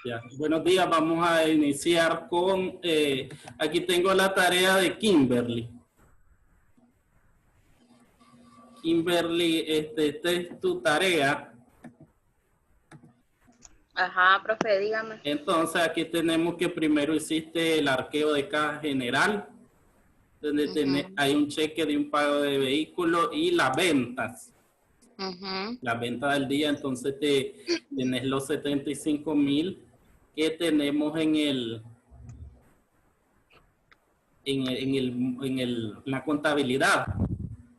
Ya. Buenos días, vamos a iniciar con, aquí tengo la tarea de Kimberly. Kimberly, esta es tu tarea. Ajá, profe, dígame. Entonces aquí tenemos que primero hiciste el arqueo de caja general, donde hay un cheque de un pago de vehículo y las ventas. La venta del día, entonces tenés los 75,000 que tenemos en la contabilidad,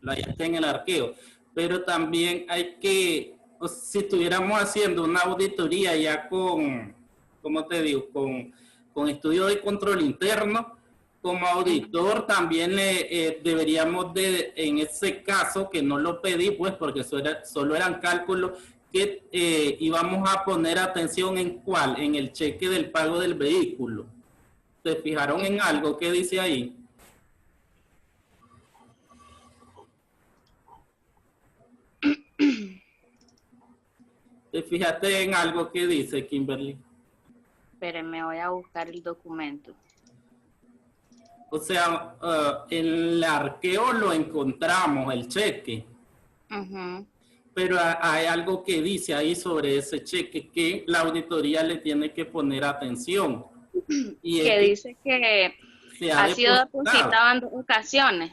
ya está en el arqueo, pero también hay que, si estuviéramos haciendo una auditoría ya con, ¿cómo te digo? Con estudio de control interno, como auditor también deberíamos de, en ese caso, que no lo pedí, pues porque solo eran cálculos, que íbamos a poner atención en cuál, en el cheque del pago del vehículo. ¿Se fijaron en algo que dice ahí? ¿Te fijaste en algo que dice, Kimberly? Espérenme, voy a buscar el documento. O sea, en el arqueo lo encontramos, el cheque. Pero hay algo que dice ahí sobre ese cheque que la auditoría le tiene que poner atención. Y que dice que ha sido depositado en 2 ocasiones.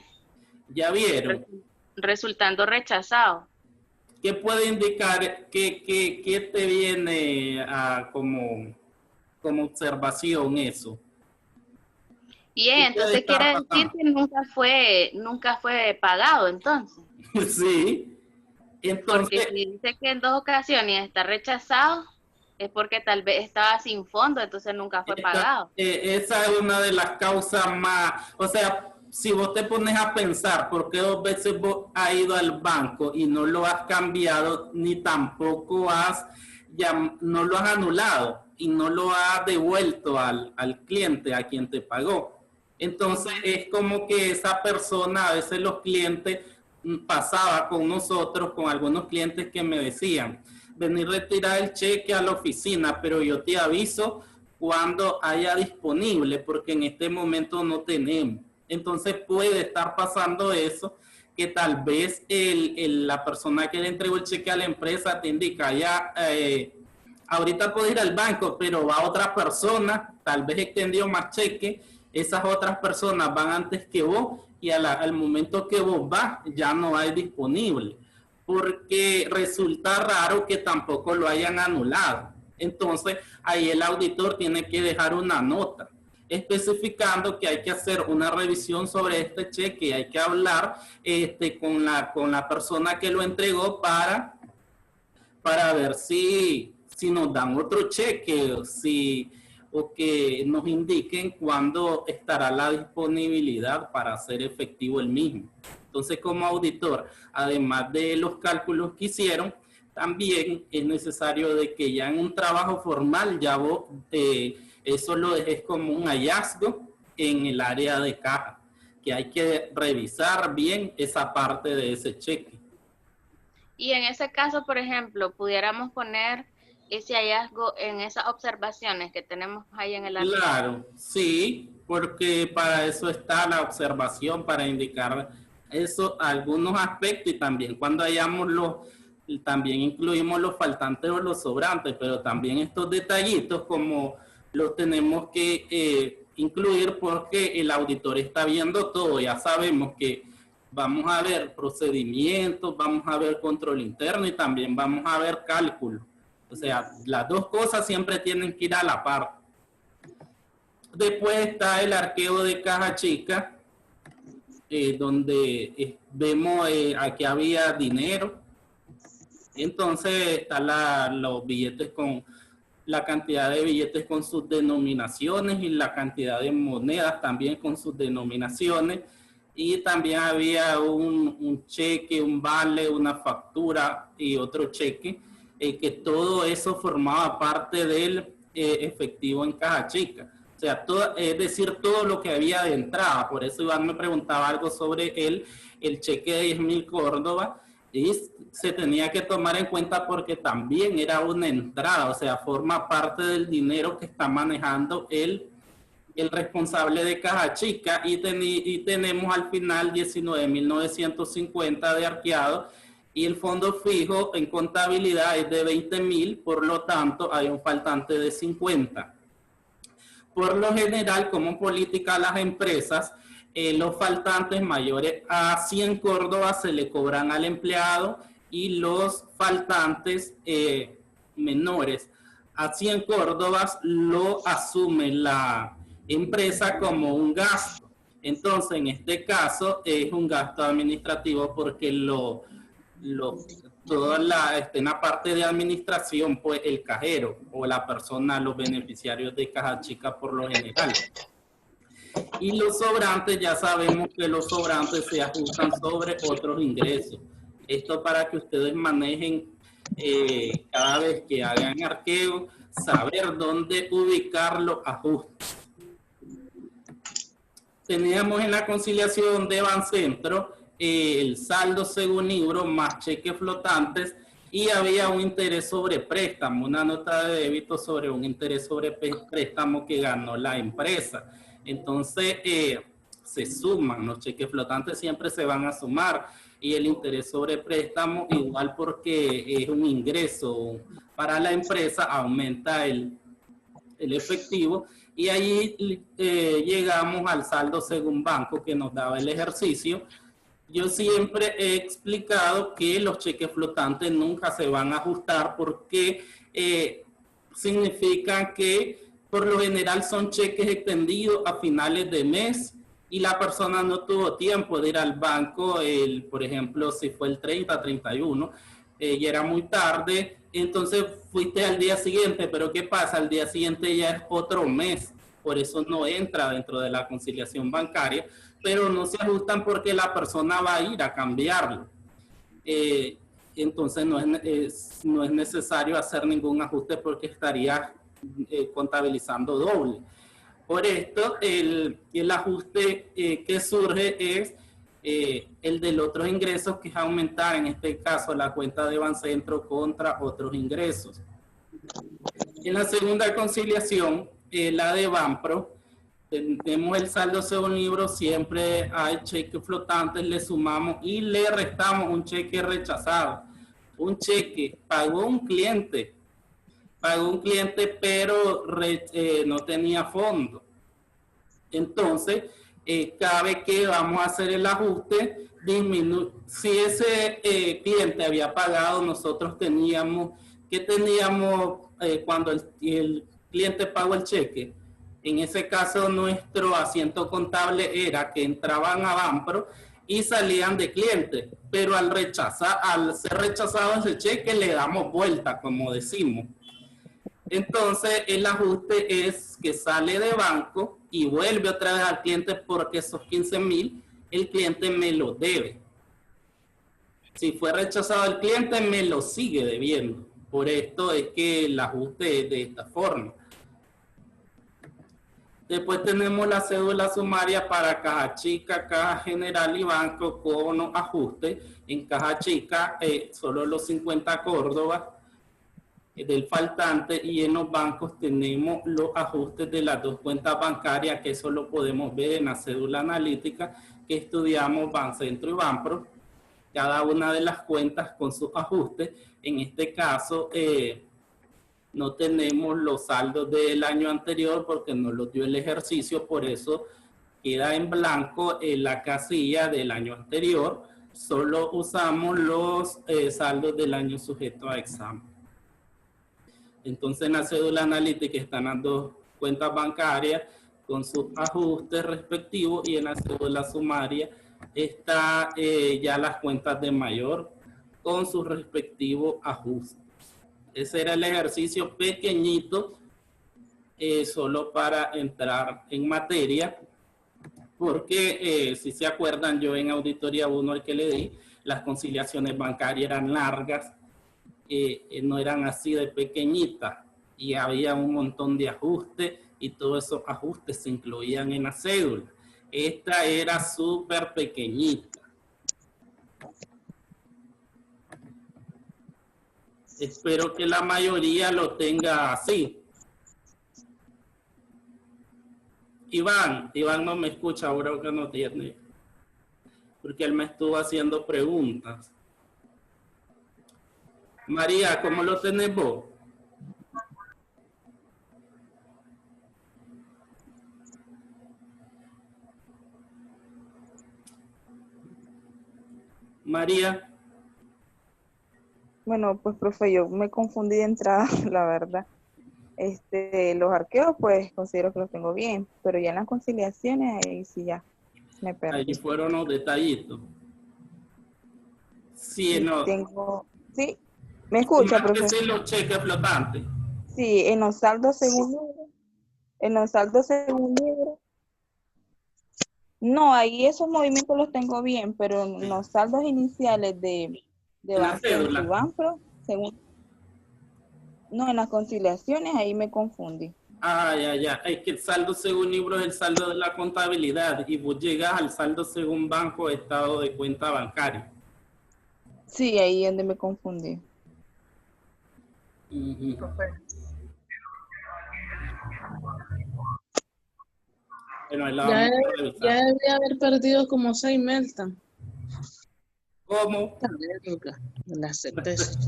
¿Ya vieron? Resultando rechazado. ¿Qué puede indicar que te viene como observación eso? Bien, entonces quiere decir que nunca fue pagado, entonces. Sí. Entonces, porque si dice que en 2 ocasiones está rechazado, es porque tal vez estaba sin fondo, entonces nunca fue pagado. Esa es una de las causas más, o sea, si vos te pones a pensar por qué 2 veces vos has ido al banco y no lo has cambiado, ni tampoco no lo has anulado y no lo has devuelto al cliente, a quien te pagó. Entonces es como que esa persona, a veces los clientes, pasaba con nosotros, con algunos clientes que me decían, venir a retirar el cheque a la oficina, pero yo te aviso cuando haya disponible, porque en este momento no tenemos. Entonces puede estar pasando eso, que tal vez la persona que le entregó el cheque a la empresa te indica, ya, ahorita puedo ir al banco, pero va otra persona, tal vez extendió más cheque, esas otras personas van antes que vos y al momento que vos vas ya no hay disponible, porque resulta raro que tampoco lo hayan anulado. Entonces ahí el auditor tiene que dejar una nota especificando que hay que hacer una revisión sobre este cheque, hay que hablar con la persona que lo entregó para ver si nos dan otro cheque o que nos indiquen cuándo estará la disponibilidad para hacer efectivo el mismo. Entonces, como auditor, además de los cálculos que hicieron, también es necesario de que ya en un trabajo formal ya vos eso lo dejes como un hallazgo en el área de caja, que hay que revisar bien esa parte de ese cheque. Y en ese caso, por ejemplo, pudiéramos poner ese hallazgo en esas observaciones que tenemos ahí en el archivo. Claro, sí, porque para eso está la observación, para indicar eso, algunos aspectos, y también cuando también incluimos los faltantes o los sobrantes, pero también estos detallitos como los tenemos que incluir porque el auditor está viendo todo, ya sabemos que vamos a ver procedimientos, vamos a ver control interno y también vamos a ver cálculo. O sea, las 2 cosas siempre tienen que ir a la par. Después está el arqueo de caja chica, donde vemos aquí había dinero. Entonces están los billetes con la cantidad de billetes con sus denominaciones y la cantidad de monedas también con sus denominaciones. Y también había un cheque, un vale, una factura y otro cheque, que todo eso formaba parte del efectivo en caja chica. O sea, es decir, todo lo que había de entrada. Por eso Iván me preguntaba algo sobre el cheque de 10,000 Córdoba, y se tenía que tomar en cuenta porque también era una entrada, o sea, forma parte del dinero que está manejando el responsable de Caja Chica, y tenemos al final 19.950 de arqueado, y el fondo fijo en contabilidad es de 20.000, por lo tanto hay un faltante de 50. Por lo general, como política a las empresas, los faltantes mayores a 100 córdobas se le cobran al empleado, y los faltantes menores a 100 córdobas lo asume la empresa como un gasto. Entonces, en este caso es un gasto administrativo porque en la parte de administración, pues el cajero o la persona, los beneficiarios de Caja Chica por lo general. Y los sobrantes, ya sabemos que los sobrantes se ajustan sobre otros ingresos. Esto para que ustedes manejen cada vez que hagan arqueo, saber dónde ubicar los ajustes. Teníamos en la conciliación de Bancentro el saldo según libro más cheques flotantes, y había un interés sobre préstamo, una nota de débito sobre un interés sobre préstamo que ganó la empresa. Entonces se suman, los cheques flotantes siempre se van a sumar, y el interés sobre préstamo igual, porque es un ingreso para la empresa, aumenta el efectivo, y ahí llegamos al saldo según banco que nos daba el ejercicio. Yo siempre he explicado que los cheques flotantes nunca se van a ajustar, porque significan que por lo general son cheques extendidos a finales de mes, y la persona no tuvo tiempo de ir al banco, por ejemplo, si fue el 30, 31, y era muy tarde, entonces fuiste al día siguiente, pero ¿qué pasa? Al día siguiente ya es otro mes, por eso no entra dentro de la conciliación bancaria, pero no se ajustan porque la persona va a ir a cambiarlo. Entonces no es necesario hacer ningún ajuste porque estaría contabilizando doble. Por esto, el ajuste que surge es el de los otros ingresos, que es aumentar, en este caso, la cuenta de Bancentro contra otros ingresos. En la segunda conciliación, la de Banpro, tenemos el saldo según libro, siempre hay cheques flotantes, le sumamos y le restamos un cheque rechazado. Un cheque pagó un cliente, pero no tenía fondo. Entonces, cada vez que vamos a hacer el ajuste, si ese cliente había pagado, nosotros teníamos cuando el cliente pagó el cheque. En ese caso, nuestro asiento contable era que entraban a Banpro y salían de cliente, pero al ser rechazado ese cheque, le damos vuelta, como decimos. Entonces, el ajuste es que sale de banco y vuelve otra vez al cliente, porque esos 15.000 el cliente me lo debe. Si fue rechazado el cliente, me lo sigue debiendo. Por esto es que el ajuste es de esta forma. Después tenemos la cédula sumaria para Caja Chica, Caja General y Banco con ajustes. En Caja Chica solo los 50 córdobas del faltante, y en los bancos tenemos los ajustes de las dos cuentas bancarias, que eso lo podemos ver en la cédula analítica que estudiamos Bancentro y Banpro. Cada una de las cuentas con sus ajustes. En este caso no tenemos los saldos del año anterior porque no los dio el ejercicio, por eso queda en blanco en la casilla del año anterior. Solo usamos los saldos del año sujeto a examen. Entonces, en la cédula analítica están las dos cuentas bancarias con sus ajustes respectivos, y en la cédula sumaria está ya las cuentas de mayor con sus respectivos ajustes. Ese era el ejercicio pequeñito, solo para entrar en materia, porque si se acuerdan, yo en auditoría 1, el que le di, las conciliaciones bancarias eran largas, no eran así de pequeñitas, y había un montón de ajustes, y todos esos ajustes se incluían en la cédula. Esta era súper pequeñita. Espero que la mayoría lo tenga así. Iván no me escucha ahora que no tiene, porque él me estuvo haciendo preguntas. María, ¿cómo lo tenés vos? María. Bueno, pues profe, yo me confundí de entrada, la verdad. Los arqueos, pues considero que los tengo bien, pero ya en las conciliaciones, ahí sí ya me perdí. Ahí fueron los detallitos. Sí, no. Sí, ¿me escucha, profe? Sí, los cheques flotantes. Sí, en los saldos según libro, no, ahí esos movimientos los tengo bien, pero en los saldos iniciales de Bancenso y Banpro, en las conciliaciones ahí me confundí. Ah, ya. Es que el saldo según libro es el saldo de la contabilidad y vos llegas al saldo según banco, estado de cuenta bancario. Sí, ahí es donde me confundí. Bueno, ya debía haber perdido como 6 Meltan. ¿Cómo? La certeza.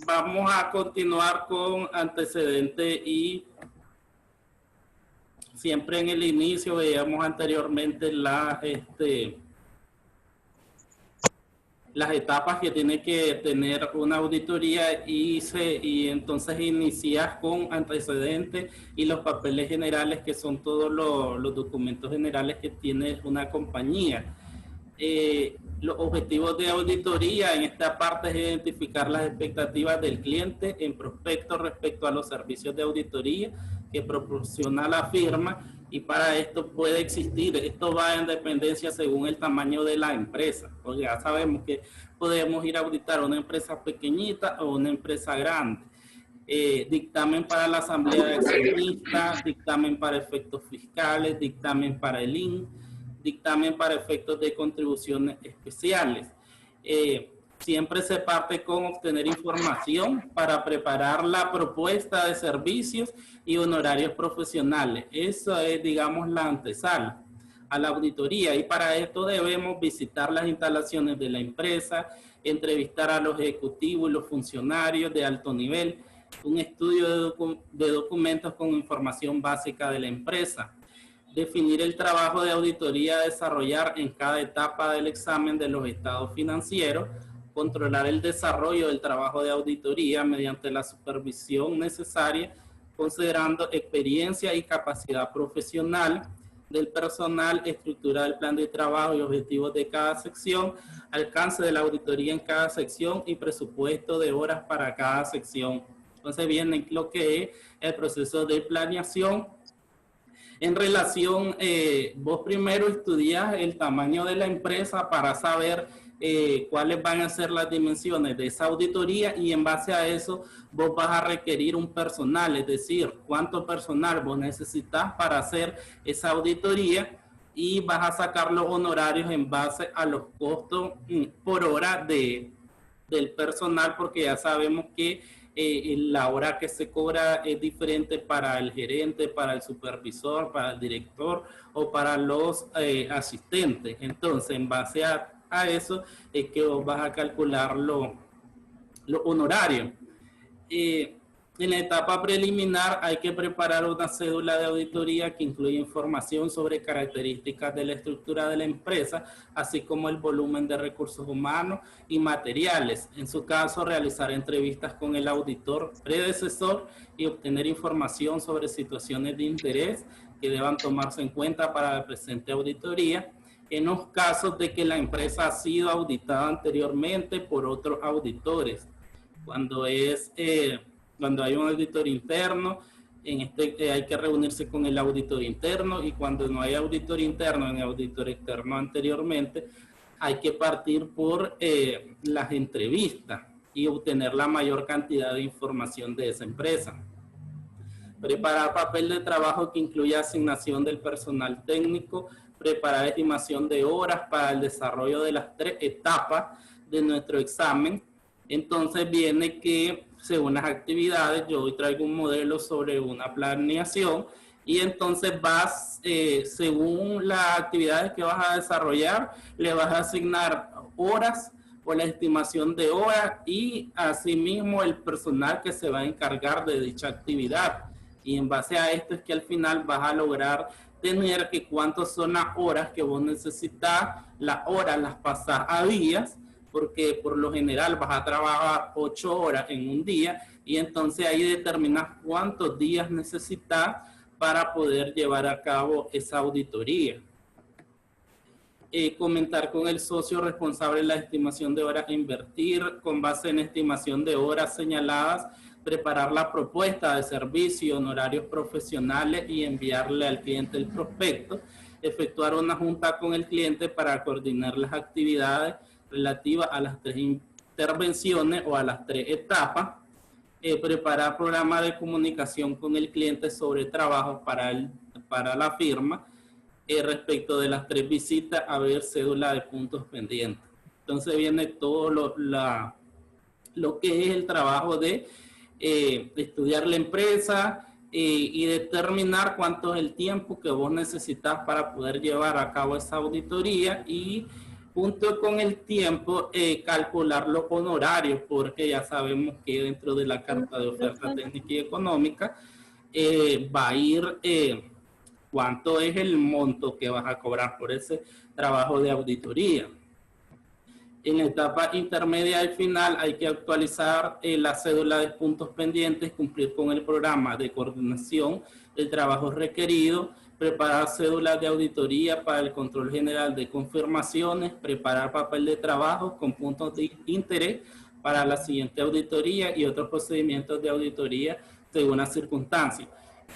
Vamos a continuar con antecedentes y siempre en el inicio veíamos anteriormente las etapas que tiene que tener una auditoría y entonces inicias con antecedentes y los papeles generales, que son todos los documentos generales que tiene una compañía. Los objetivos de auditoría en esta parte es identificar las expectativas del cliente en prospecto respecto a los servicios de auditoría que proporciona la firma, y para esto puede existir, esto va en dependencia según el tamaño de la empresa, porque ya sabemos que podemos ir a auditar una empresa pequeñita o una empresa grande. Dictamen para la asamblea de accionistas, dictamen para efectos fiscales, dictamen para el IN, dictamen para efectos de contribuciones especiales. Siempre se parte con obtener información para preparar la propuesta de servicios y honorarios profesionales. Eso es, digamos, la antesala a la auditoría, y para esto debemos visitar las instalaciones de la empresa, entrevistar a los ejecutivos y los funcionarios de alto nivel, un estudio de documentos con información básica de la empresa, definir el trabajo de auditoría a desarrollar en cada etapa del examen de los estados financieros, controlar el desarrollo del trabajo de auditoría mediante la supervisión necesaria, considerando experiencia y capacidad profesional del personal, estructura del plan de trabajo y objetivos de cada sección, alcance de la auditoría en cada sección y presupuesto de horas para cada sección. Entonces viene lo que es el proceso de planeación. En relación, vos primero estudias el tamaño de la empresa para saber cuáles van a ser las dimensiones de esa auditoría, y en base a eso vos vas a requerir un personal, es decir, cuánto personal vos necesitas para hacer esa auditoría, y vas a sacar los honorarios en base a los costos por hora del personal, porque ya sabemos que la hora que se cobra es diferente para el gerente, para el supervisor, para el director o para los asistentes. Entonces, en base a eso es que vos vas a calcular los honorarios. En la etapa preliminar hay que preparar una cédula de auditoría que incluye información sobre características de la estructura de la empresa, así como el volumen de recursos humanos y materiales. En su caso, realizar entrevistas con el auditor predecesor y obtener información sobre situaciones de interés que deban tomarse en cuenta para la presente auditoría. En los casos de que la empresa ha sido auditada anteriormente por otros auditores, cuando hay un auditor interno, hay que reunirse con el auditor interno, y cuando no hay auditor interno ni auditor externo anteriormente, hay que partir por las entrevistas y obtener la mayor cantidad de información de esa empresa. Preparar papel de trabajo que incluya asignación del personal técnico, preparar estimación de horas para el desarrollo de las 3 etapas de nuestro examen. Entonces viene que según las actividades, yo hoy traigo un modelo sobre una planeación y entonces vas, según las actividades que vas a desarrollar, le vas a asignar horas o la estimación de horas y asimismo el personal que se va a encargar de dicha actividad. Y en base a esto es que al final vas a lograr tener que cuántas son las horas que vos necesitas, las horas las pasas a días, porque por lo general vas a trabajar 8 horas en un día y entonces ahí determinas cuántos días necesitas para poder llevar a cabo esa auditoría. Comentar con el socio responsable la estimación de horas a invertir, con base en estimación de horas señaladas, preparar la propuesta de servicio, honorarios profesionales y enviarle al cliente el prospecto, efectuar una junta con el cliente para coordinar las actividades relativas a las 3 intervenciones o a las 3 etapas, preparar programa de comunicación con el cliente sobre trabajo para la firma, respecto de las 3 visitas, a ver cédula de puntos pendientes. Entonces viene todo lo que es el trabajo de estudiar la empresa y determinar cuánto es el tiempo que vos necesitas para poder llevar a cabo esa auditoría y junto con el tiempo calcular los honorarios, porque ya sabemos que dentro de la carta de oferta técnica y económica va a ir cuánto es el monto que vas a cobrar por ese trabajo de auditoría. En la etapa intermedia y final hay que actualizar la cédula de puntos pendientes, cumplir con el programa de coordinación del trabajo requerido, preparar cédulas de auditoría para el control general de confirmaciones, preparar papel de trabajo con puntos de interés para la siguiente auditoría y otros procedimientos de auditoría según las circunstancias.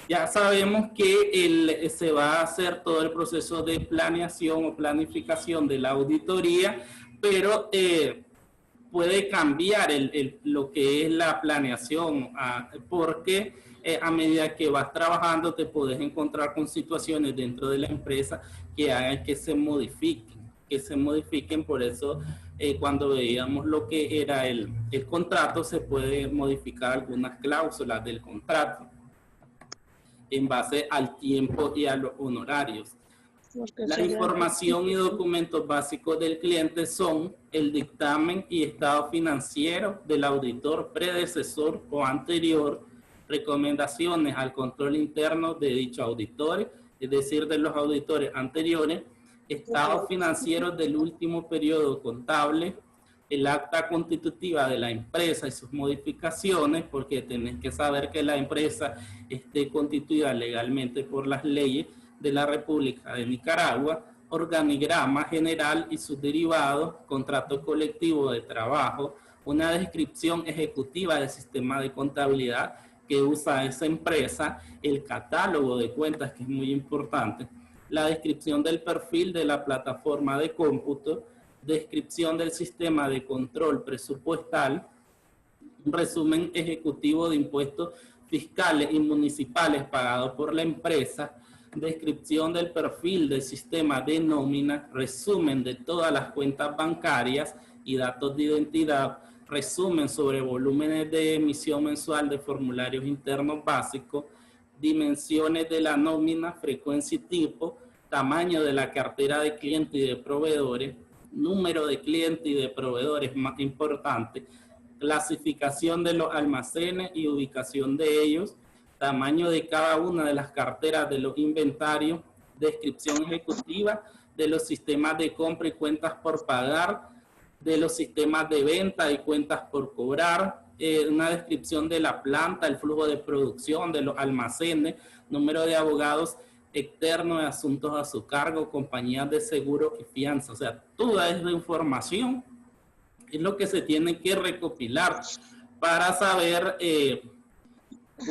Ya sabemos que se va a hacer todo el proceso de planeación o planificación de la auditoría, pero puede cambiar lo que es la planeación, porque a medida que vas trabajando te puedes encontrar con situaciones dentro de la empresa que hagan que se modifiquen, por eso cuando veíamos lo que era el contrato se puede modificar algunas cláusulas del contrato en base al tiempo y a los honorarios. La información y documentos básicos del cliente son el dictamen y estado financiero del auditor predecesor o anterior, recomendaciones al control interno de dicho auditor, es decir, de los auditores anteriores, estados financieros del último periodo contable, el acta constitutiva de la empresa y sus modificaciones, porque tenés que saber que la empresa esté constituida legalmente por las leyes de la República de Nicaragua, organigrama general y sus derivados, contrato colectivo de trabajo, una descripción ejecutiva del sistema de contabilidad que usa esa empresa, el catálogo de cuentas, que es muy importante, la descripción del perfil de la plataforma de cómputo, descripción del sistema de control presupuestal, un resumen ejecutivo de impuestos fiscales y municipales pagados por la empresa, descripción del perfil del sistema de nómina, resumen de todas las cuentas bancarias y datos de identidad, resumen sobre volúmenes de emisión mensual de formularios internos básicos, dimensiones de la nómina, frecuencia y tipo, tamaño de la cartera de clientes y de proveedores, número de clientes y de proveedores más importante, clasificación de los almacenes y ubicación de ellos, tamaño de cada una de las carteras de los inventarios, descripción ejecutiva de los sistemas de compra y cuentas por pagar, de los sistemas de venta y cuentas por cobrar, una descripción de la planta, el flujo de producción de los almacenes, número de abogados externos de asuntos a su cargo, compañías de seguro y fianza. O sea, toda esa información es lo que se tiene que recopilar para saber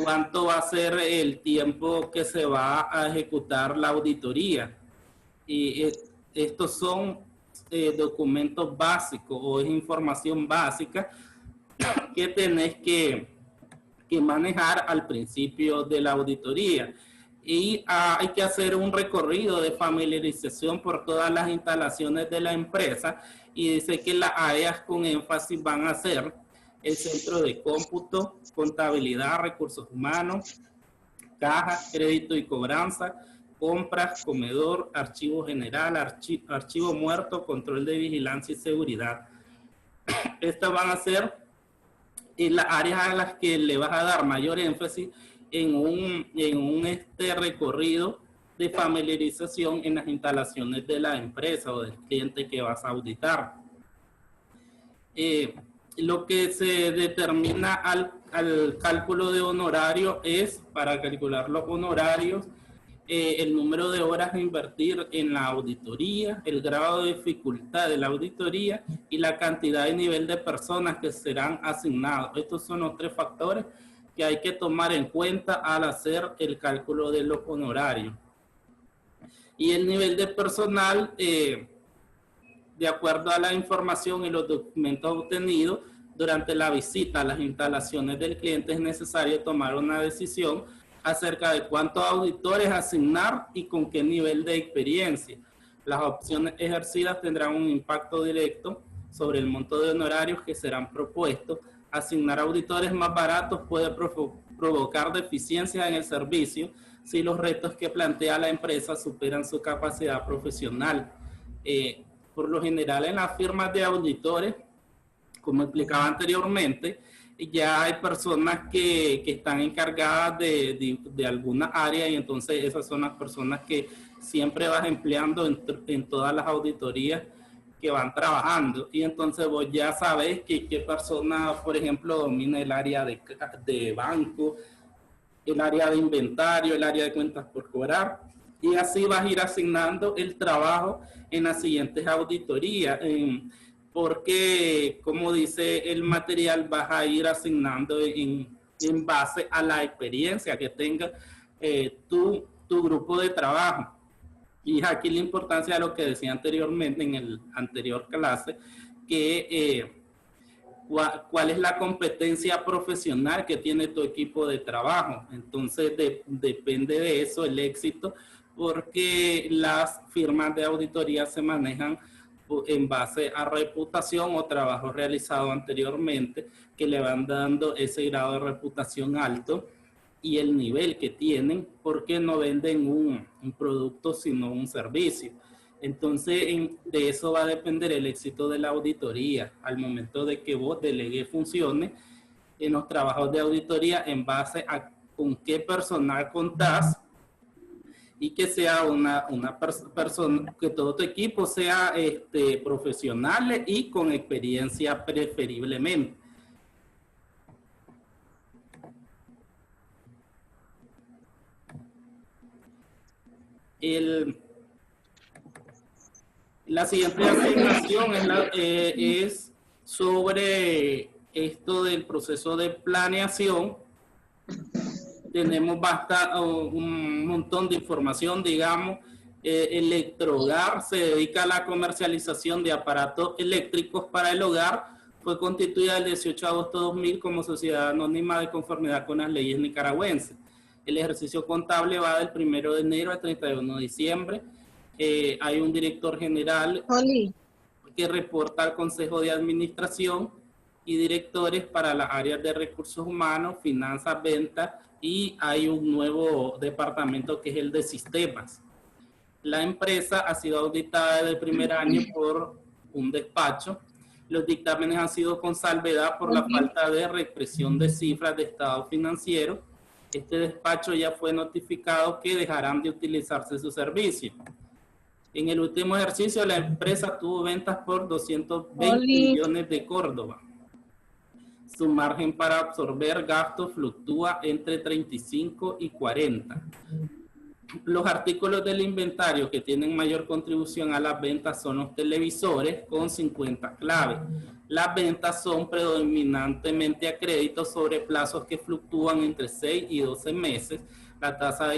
cuánto va a ser el tiempo que se va a ejecutar la auditoría. Y estos son documentos básicos o es información básica que tenés que manejar al principio de la auditoría. y hay que hacer un recorrido de familiarización por todas las instalaciones de la empresa, y dice que las áreas con énfasis van a ser el centro de cómputo, contabilidad, recursos humanos, caja, crédito y cobranza, compras, comedor, archivo general, archivo muerto, control de vigilancia y seguridad. Estas van a ser las áreas a las que le vas a dar mayor énfasis en un recorrido de familiarización en las instalaciones de la empresa o del cliente que vas a auditar. Lo que se determina al cálculo de honorario es, para calcular los honorarios, el número de horas a invertir en la auditoría, el grado de dificultad de la auditoría y la cantidad y nivel de personas que serán asignados. Estos son los 3 factores que hay que tomar en cuenta al hacer el cálculo de los honorarios. Y el nivel de personal, de acuerdo a la información y los documentos obtenidos durante la visita a las instalaciones del cliente, es necesario tomar una decisión acerca de cuántos auditores asignar y con qué nivel de experiencia. Las opciones ejercidas tendrán un impacto directo sobre el monto de honorarios que serán propuestos. Asignar auditores más baratos puede provocar deficiencias en el servicio si los retos que plantea la empresa superan su capacidad profesional. Por lo general, en las firmas de auditores, como explicaba anteriormente, ya hay personas que están encargadas de alguna área, y entonces esas son las personas que siempre vas empleando en todas las auditorías que van trabajando. Y entonces vos ya sabes qué persona, por ejemplo, domina el área de banco, el área de inventario, el área de cuentas por cobrar, y así vas a ir asignando el trabajo en las siguientes auditorías. Porque, como dice el material, vas a ir asignando en base a la experiencia que tenga tu grupo de trabajo. Y aquí la importancia de lo que decía anteriormente en el anterior clase, que cuál es la competencia profesional que tiene tu equipo de trabajo. Entonces, depende de eso el éxito, porque las firmas de auditoría se manejan en base a reputación o trabajo realizado anteriormente, que le van dando ese grado de reputación alto y el nivel que tienen, porque no venden un producto sino un servicio. Entonces, de eso va a depender el éxito de la auditoría al momento de que vos delegues funciones en los trabajos de auditoría en base a con qué personal contás, y que sea una persona, que todo tu equipo sea profesionales y con experiencia preferiblemente. La siguiente asignación es sobre esto del proceso de planeación. Tenemos un montón de información, digamos. Electrohogar se dedica a la comercialización de aparatos eléctricos para el hogar. Fue constituida el 18 de agosto de 2000 como sociedad anónima de conformidad con las leyes nicaragüenses. El ejercicio contable va del 1 de enero al 31 de diciembre. Hay un director general que reporta al Consejo de Administración y directores para las áreas de recursos humanos, finanzas, ventas, y hay un nuevo departamento que es el de sistemas. La empresa ha sido auditada desde el primer año por un despacho. Los dictámenes han sido con salvedad por la falta de reexpresión de cifras de estado financiero. Este despacho ya fue notificado que dejarán de utilizarse su servicio. En el último ejercicio, la empresa tuvo ventas por 220 millones de Córdoba. Su margen para absorber gastos fluctúa entre 35 y 40. Los artículos del inventario que tienen mayor contribución a las ventas son los televisores, con 50 claves. Las ventas son predominantemente a crédito sobre plazos que fluctúan entre 6 y 12 meses. Las tasas de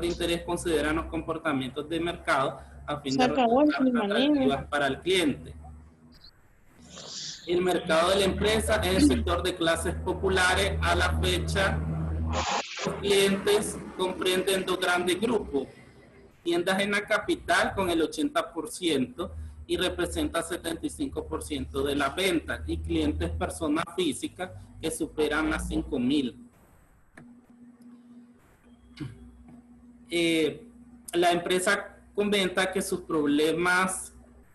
interés consideran los comportamientos de mercado a fin de resultar atractivas para el cliente. El mercado de la empresa es el sector de clases populares. A la fecha Los clientes comprenden dos grandes grupos: tiendas en la capital con el 80% y representa 75% de las ventas, y clientes personas físicas que superan las 5,000. La empresa comenta que sus problemas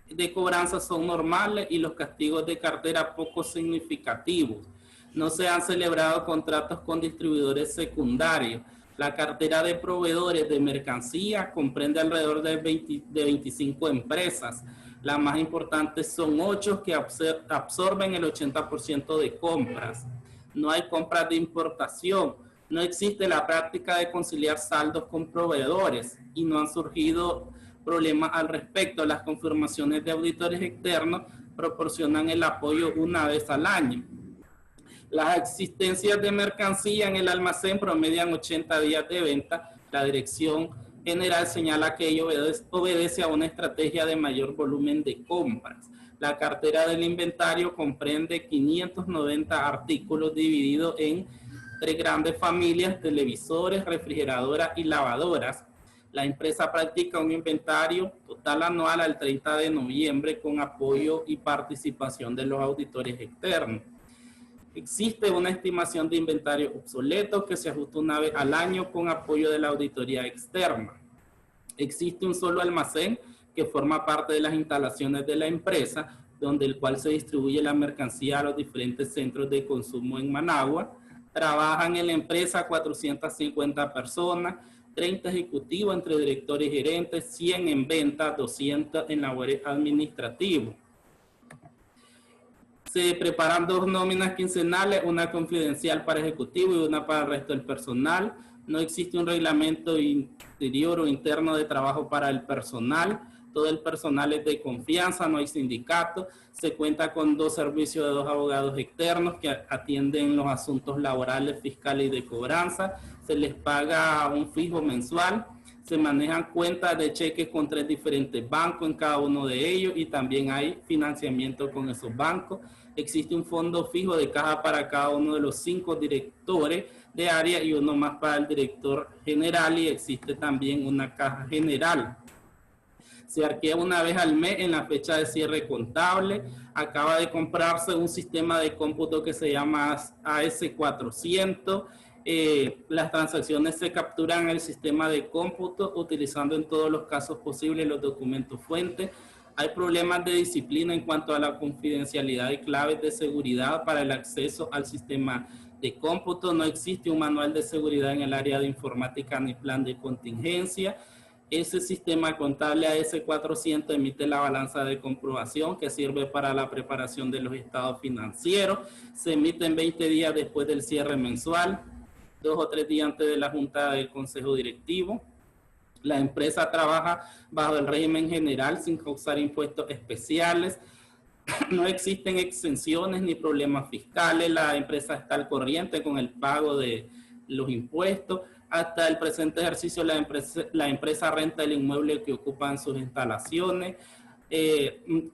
de cobranza son normales y los castigos de cartera poco significativos. No se han celebrado contratos con distribuidores secundarios. La cartera de proveedores de mercancía comprende alrededor de 25 empresas. Las más importantes son 8 que absorben el 80% de compras. No hay compras de importación. No existe la práctica de conciliar saldos con proveedores y no han surgido problemas al respecto. Las confirmaciones de auditores externos proporcionan el apoyo una vez al año. Las existencias de mercancía en el almacén promedian 80 días de venta. La Dirección General señala que ello obedece a una estrategia de mayor volumen de compras. La cartera del inventario comprende 590 artículos divididos en 3 grandes familias: televisores, refrigeradoras y lavadoras. La empresa practica un inventario total anual al 30 de noviembre con apoyo y participación de los auditores externos. Existe una estimación de inventario obsoleto que se ajusta una vez al año con apoyo de la auditoría externa. Existe un solo almacén que forma parte de las instalaciones de la empresa, donde el cual se distribuye la mercancía a los diferentes centros de consumo en Managua. Trabajan en la empresa 450 personas, 30 ejecutivos entre directores y gerentes, 100 en ventas, 200 en labores administrativas. Se preparan 2 nóminas quincenales, una confidencial para ejecutivo y una para el resto del personal. No existe un reglamento interior o interno de trabajo para el personal. Todo el personal es de confianza, no hay sindicato. Se cuenta con 2 servicios de 2 abogados externos que atienden los asuntos laborales, fiscales y de cobranza. Se les paga un fijo mensual. Se manejan cuentas de cheques con 3 diferentes bancos en cada uno de ellos y también hay financiamiento con esos bancos. Existe un fondo fijo de caja para cada uno de los 5 directores de área y uno más para el director general, y existe también una caja general. Se arquea una vez al mes en la fecha de cierre contable. Acaba de comprarse un sistema de cómputo que se llama AS400. Las transacciones se capturan en el sistema de cómputo utilizando en todos los casos posibles los documentos fuentes. Hay problemas de disciplina en cuanto a la confidencialidad y claves de seguridad para el acceso al sistema de cómputo. No existe un manual de seguridad en el área de informática ni plan de contingencia. Ese sistema contable AS400 emite la balanza de comprobación que sirve para la preparación de los estados financieros. Se emite en 20 días después del cierre mensual, 2 o 3 días antes de la junta del consejo directivo. La empresa trabaja bajo el régimen general sin causar impuestos especiales. No existen exenciones ni problemas fiscales. La empresa está al corriente con el pago de los impuestos. Hasta el presente ejercicio la empresa renta el inmueble que ocupan sus instalaciones.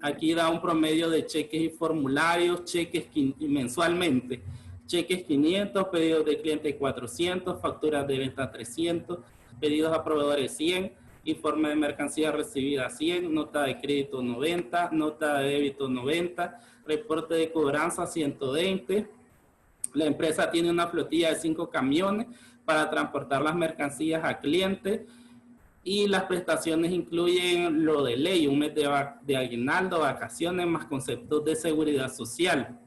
Aquí da un promedio de cheques y formularios, cheques mensualmente. Cheques 500, pedidos de clientes 400, facturas de venta 300, pedidos a proveedores 100, informe de mercancía recibida 100, nota de crédito 90, nota de débito 90, reporte de cobranza 120. La empresa tiene una flotilla de 5 camiones para transportar las mercancías a clientes y las prestaciones incluyen lo de ley, un mes de aguinaldo, vacaciones, más conceptos de seguridad social.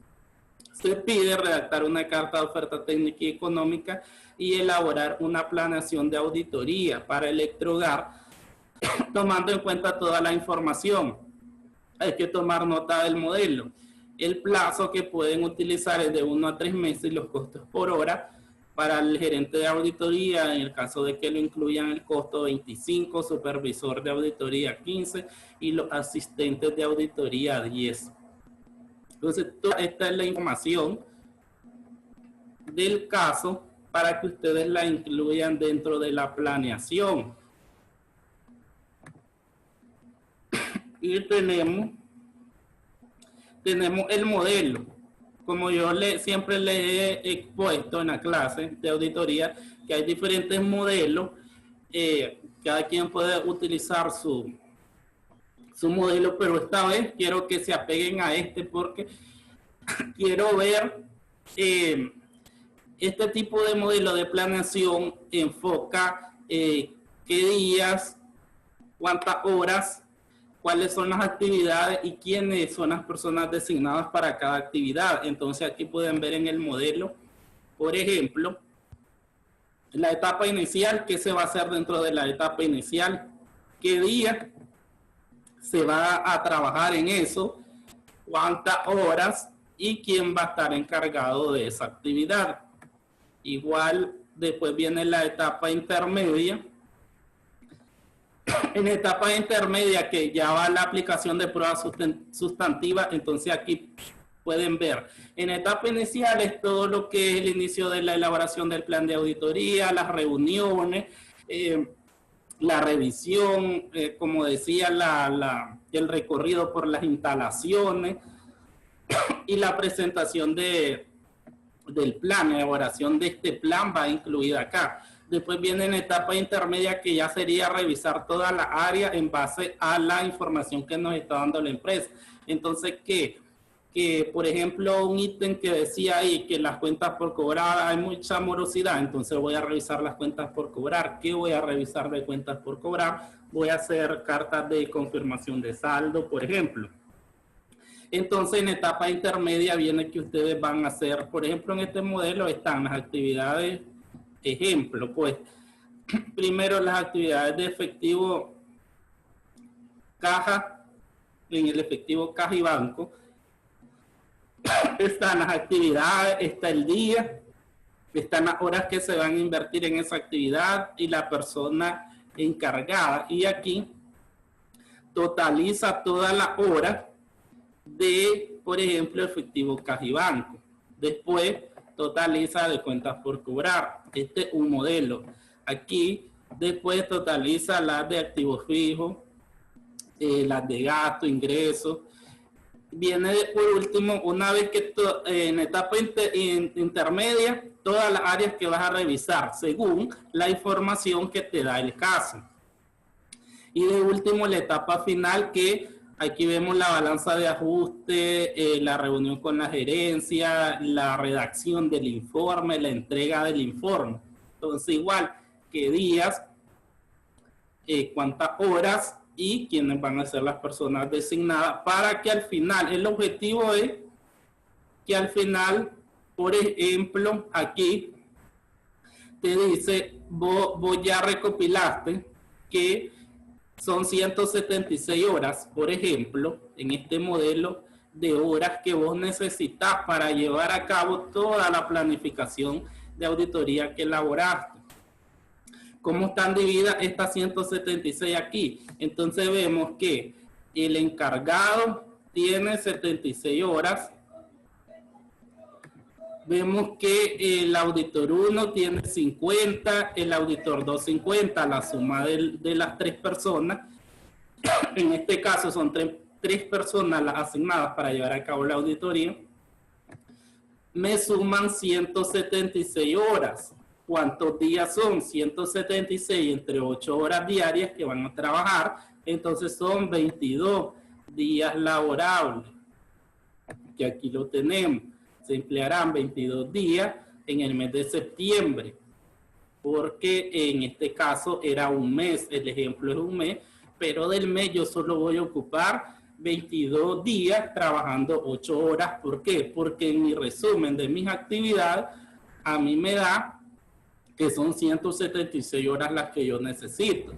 Se pide redactar una carta de oferta técnica y económica y elaborar una planeación de auditoría para Electrogar, tomando en cuenta toda la información. Hay que tomar nota del modelo. El plazo que pueden utilizar es de 1 a 3 meses y los costos por hora. Para el gerente de auditoría, en el caso de que lo incluyan, el costo 25, supervisor de auditoría 15 y los asistentes de auditoría 10. Entonces, esta es la información del caso para que ustedes la incluyan dentro de la planeación. Y tenemos el modelo. como yo siempre le he expuesto en la clase de auditoría, que hay diferentes modelos, cada quien puede utilizar su modelo, pero esta vez quiero que se apeguen a este porque quiero ver este tipo de modelo de planeación enfoca qué días, cuántas horas, cuáles son las actividades y quiénes son las personas designadas para cada actividad. Entonces aquí pueden ver en el modelo, por ejemplo, la etapa inicial, qué se va a hacer dentro de la etapa inicial, qué día se va a trabajar en eso, cuántas horas y quién va a estar encargado de esa actividad. Igual después viene la etapa intermedia. En etapa intermedia que ya va la aplicación de pruebas sustantivas, entonces aquí pueden ver. En etapa inicial es todo lo que es el inicio de la elaboración del plan de auditoría, las reuniones, la revisión, como decía, el recorrido por las instalaciones y la presentación del plan, la elaboración de este plan va incluida acá. Después viene en etapa intermedia que ya sería revisar toda la área en base a la información que nos está dando la empresa. Entonces, que por ejemplo, un ítem que decía ahí que las cuentas por cobrar hay mucha morosidad, entonces voy a revisar las cuentas por cobrar. ¿Qué voy a revisar de cuentas por cobrar? Voy a hacer cartas de confirmación de saldo, por ejemplo. Entonces, en etapa intermedia viene que ustedes van a hacer, por ejemplo, en este modelo están las actividades, ejemplo, pues, primero las actividades de efectivo caja, en el efectivo caja y banco, están las actividades, está el día, están las horas que se van a invertir en esa actividad y la persona encargada. Y aquí totaliza todas las horas de, por ejemplo, efectivo caja y banco. Después totaliza de cuentas por cobrar. Este es un modelo. Aquí después totaliza las de activos fijos, las de gasto, ingresos. Viene por último, una vez que en etapa intermedia, todas las áreas que vas a revisar según la información que te da el caso. Y de último, la etapa final, que aquí vemos la balanza de ajuste, la reunión con la gerencia, la redacción del informe, la entrega del informe. Entonces, igual, qué días, cuántas horas y quiénes van a ser las personas designadas para que al final, el objetivo es que al final, por ejemplo, aquí te dice, vos ya recopilaste que son 176 horas, por ejemplo, en este modelo de horas que vos necesitas para llevar a cabo toda la planificación de auditoría que elaboraste. ¿Cómo están divididas estas 176 aquí? Entonces vemos que el encargado tiene 76 horas. Vemos que el auditor 1 tiene 50, el auditor 2 50, la suma de las tres personas. En este caso son tres personas las asignadas para llevar a cabo la auditoría. Me suman 176 horas. ¿Cuántos días son? 176 entre 8 horas diarias que van a trabajar. Entonces son 22 días laborables. Que aquí lo tenemos. Se emplearán 22 días en el mes de septiembre. Porque en este caso era un mes. El ejemplo es un mes. Pero del mes yo solo voy a ocupar 22 días trabajando 8 horas. ¿Por qué? Porque en mi resumen de mis actividades a mí me da que son 176 horas las que yo necesito.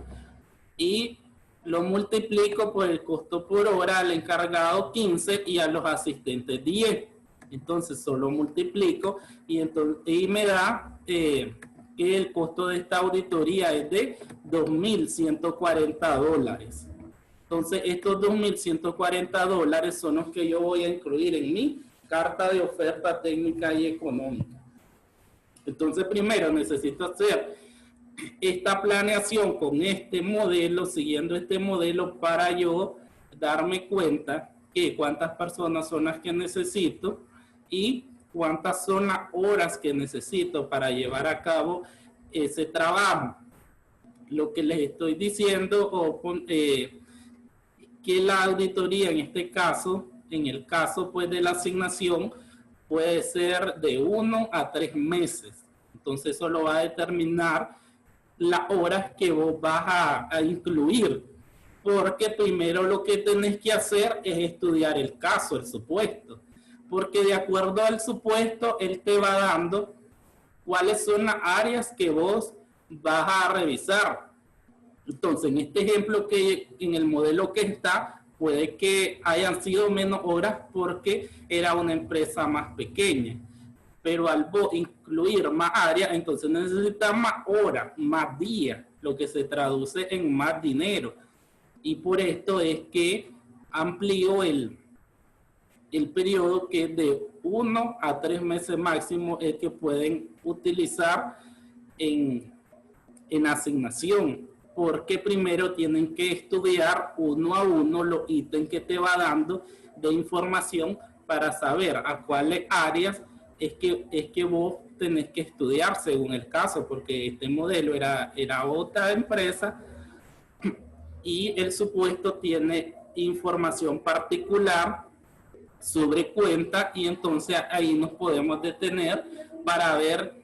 Y lo multiplico por el costo por hora al encargado 15 y a los asistentes 10. Entonces solo multiplico y me da que el costo de esta auditoría es de $2,140. Entonces estos $2,140 son los que yo voy a incluir en mi carta de oferta técnica y económica. Entonces, primero necesito hacer esta planeación con este modelo, siguiendo este modelo, para yo darme cuenta que cuántas personas son las que necesito y cuántas son las horas que necesito para llevar a cabo ese trabajo. Lo que les estoy diciendo, que la auditoría en este caso, en el caso pues de la asignación, puede ser de 1 a 3 meses. Entonces eso lo va a determinar las horas que vos vas a incluir, porque primero lo que tenés que hacer es estudiar el caso, el supuesto, porque de acuerdo al supuesto, él te va dando cuáles son las áreas que vos vas a revisar. Entonces, en este ejemplo que en el modelo que está, puede que hayan sido menos horas porque era una empresa más pequeña. Pero al vos incluir más áreas, entonces necesitas más horas, más días, lo que se traduce en más dinero. Y por esto es que amplió el periodo, que de 1 a 3 meses máximo es que pueden utilizar en asignación, porque primero tienen que estudiar uno a uno los ítems que te va dando de información para saber a cuáles áreas es que vos tenés que estudiar según el caso, porque este modelo era otra empresa y el supuesto tiene información particular sobre cuenta, y entonces ahí nos podemos detener para ver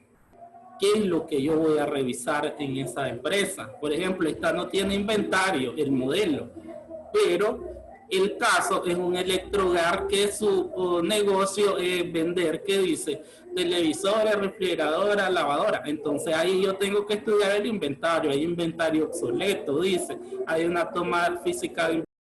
qué es lo que yo voy a revisar en esa empresa. Por ejemplo, esta no tiene inventario, el modelo, pero el caso es un electrohogar que su negocio es vender, que dice televisores, refrigeradoras, lavadora. Entonces ahí yo tengo que estudiar el inventario. Hay inventario obsoleto, dice, hay una toma física de